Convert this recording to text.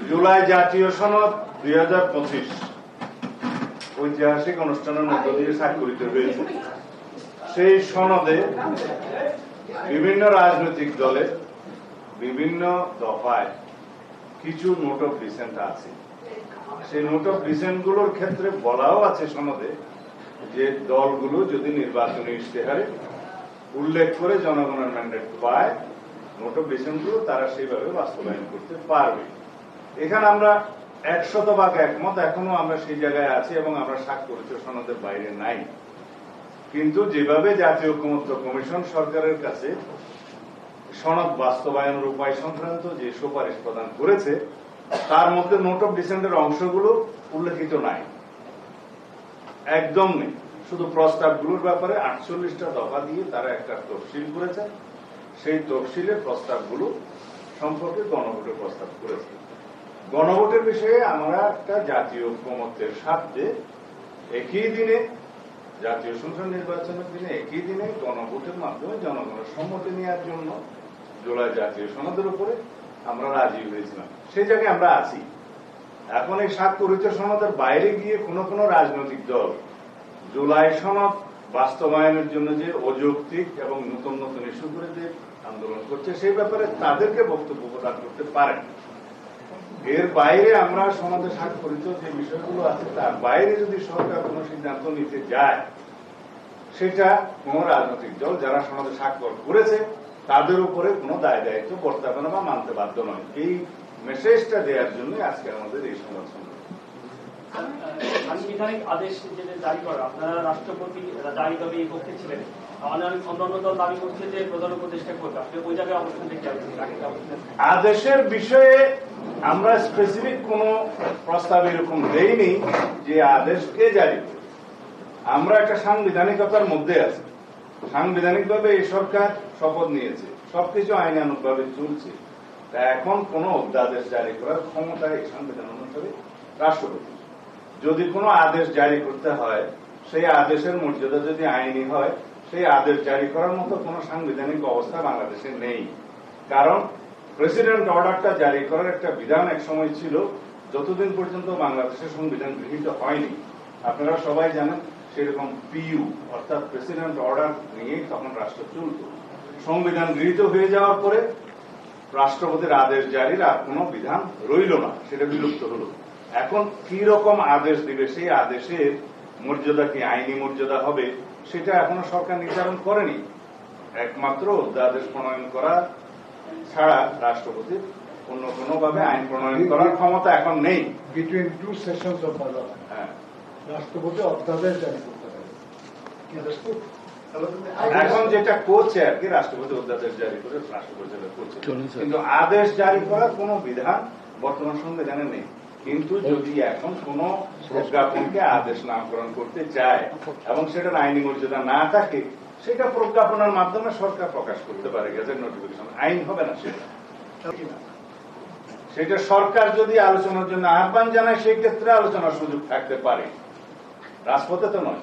জুলাই জাতীয় সনদ 2025 ঐতিহাসিক অনুষ্ঠানের মধ্য দিয়ে স্বাক্ষরিত হয়েছে। সেই সনদে বিভিন্ন রাজনৈতিক দলের বিভিন্ন দফায় কিছু নোট অফ ডিসেন্ট আছে। সেই নোট অফ ডিসেন্ট গুলোর ক্ষেত্রে বলাও আছে সনদে যে দলগুলো যদি নির্বাচনী ইশতেহারে উল্লেখ করে জনগণের ম্যান্ডেট পায়, নোট অফ ডিসেন্ট গুলো তারা সেইভাবে বাস্তবায়ন করতে পারবে। এখানে আমরা 100% একমত। এখনো আমরা সেই জায়গায় আছি এবং আমরা স্বাক্ষরিত সনদের বাইরে নাই। কিন্তু যেভাবে জাতীয় ঐকমত্য কমিশন সরকারের কাছে সনদ বাস্তবায়নের উপায় সংক্রান্ত যে সুপারিশ প্রদান করেছে, তার মধ্যে নোট অফ ডিসেন্টের অংশগুলো উল্লেখিত নাই, একদম নেই। শুধু প্রস্তাবগুলোর ব্যাপারে 48টা দফা দিয়ে তারা একটা তফসিল করেছে। সেই তফসিলের প্রস্তাবগুলো সম্পর্কে গণভোটের প্রস্তাব করেছে। গণভোটের বিষয়ে আমরা একটা জাতীয় ঐকমত্যের স্বার্থে একই দিনে জাতীয় সংসদ নির্বাচনের দিনে একই দিনে গণভোটের মাধ্যমে জনগণের সম্মতি নেওয়ার জন্য জুলাই জাতীয় সনদের উপরে আমরা রাজি হয়েছিলাম। সেই জায়গায় আমরা আছি। এখন এই স্বাক্ষরিত সনদের বাইরে গিয়ে কোন কোন রাজনৈতিক দল জুলাই সনদ বাস্তবায়নের জন্য যে অযৌক্তিক এবং নতুন নতুন ইস্যু করে যে আন্দোলন করছে, সেই ব্যাপারে তাদেরকে বক্তব্য প্রদান করতে পারেন। এর বাইরে আমরা সনদে স্বাক্ষরিত যে বিষয়গুলো আছে তার বাইরে যদি সরকার কোন সিদ্ধান্ত নিতে যায়, সেটা কোন রাজনৈতিক দল যারা সনদে স্বাক্ষর করেছে তাদের উপরে কোনো দায় দায়িত্ব বর্তাবে না বা মানতে বাধ্য নয়। এই মেসেজটা দেওয়ার জন্য আজকে আমাদের এই সংবাদ সম্মেলন। সাংবিধানিক আদেশ যেটা জারি করা, আপনারা রাষ্ট্রপতি জারি তবে এই পক্ষে ছিলেন, অন্যান্য দল দাবি করছে যে প্রধান উপদেষ্টা করবে। আপনি ওই জায়গায় অবস্থান দেখতে আদেশের বিষয়ে আমরা স্পেসিফিক কোন প্রস্তাব এরকম দেইনি যে আদেশ কে জারি করবে। আমরা একটা সাংবিধানিকতার মধ্যে আছি। সাংবিধানিকভাবে এই সরকার শপথ নিয়েছে, সবকিছু আইনানুগ ভাবে চলছে। তা এখন কোন অধ্যাদেশ জারি করার ক্ষমতা এই সংবিধান অনুসারে রাষ্ট্রপতি। যদি কোনো আদেশ জারি করতে হয়, সেই আদেশের মর্যাদা যদি আইনি হয়, সেই আদেশ জারি করার মতো কোন সাংবিধানিক অবস্থা বাংলাদেশে নেই। কারণ প্রেসিডেন্ট অর্ডারটা জারি করার একটা বিধান এক সময় ছিল, যতদিন পর্যন্ত বাংলাদেশের সংবিধান গৃহীত হয়নি। আপনারা সবাই জানেন সেরকম পিইউ অর্থাৎ প্রেসিডেন্ট অর্ডার নিয়ে তখন রাষ্ট্র চলত। সংবিধান গৃহীত হয়ে যাওয়ার পরে রাষ্ট্রপতির আদেশ জারির আর কোন বিধান রইল না, সেটা বিলুপ্ত হলো। এখন কি রকম আদেশ দিবে, সেই আদেশের মর্যাদা কি আইনি মর্যাদা হবে, সেটা এখনো সরকার নির্ধারণ করেনি। একমাত্র অধ্যাদেশ প্রণয়ন করা ছাড়া রাষ্ট্রপতির অন্য কোনোভাবে আইন প্রণয়ন করার ক্ষমতা এখন নেই। Between two sessions of parliament রাষ্ট্রপতি অধ্যাদেশ জারি করতে পারে। এখন যেটা করছে আর কি, রাষ্ট্রপতি অধ্যাদেশ জারি করে রাষ্ট্রপতি করছে, কিন্তু আদেশ জারি করার কোন বিধান বর্তমান সংবিধানে নেই। কিন্তু যদি এখন কোন প্রজ্ঞাপনকে আদেশ নামকরণ করতে চায় এবং সেটার আইনি মর্যাদা না থাকে, সেটা প্রজ্ঞাপনের মাধ্যমে সরকার প্রকাশ করতে পারে, গেজেট নোটিফিকেশন। আইন হবে না সেটা সরকার যদি আলোচনার জন্য আহ্বান জানায়, সেই ক্ষেত্রে আলোচনার সুযোগ থাকতে পারে, রাজপথে তো নয়।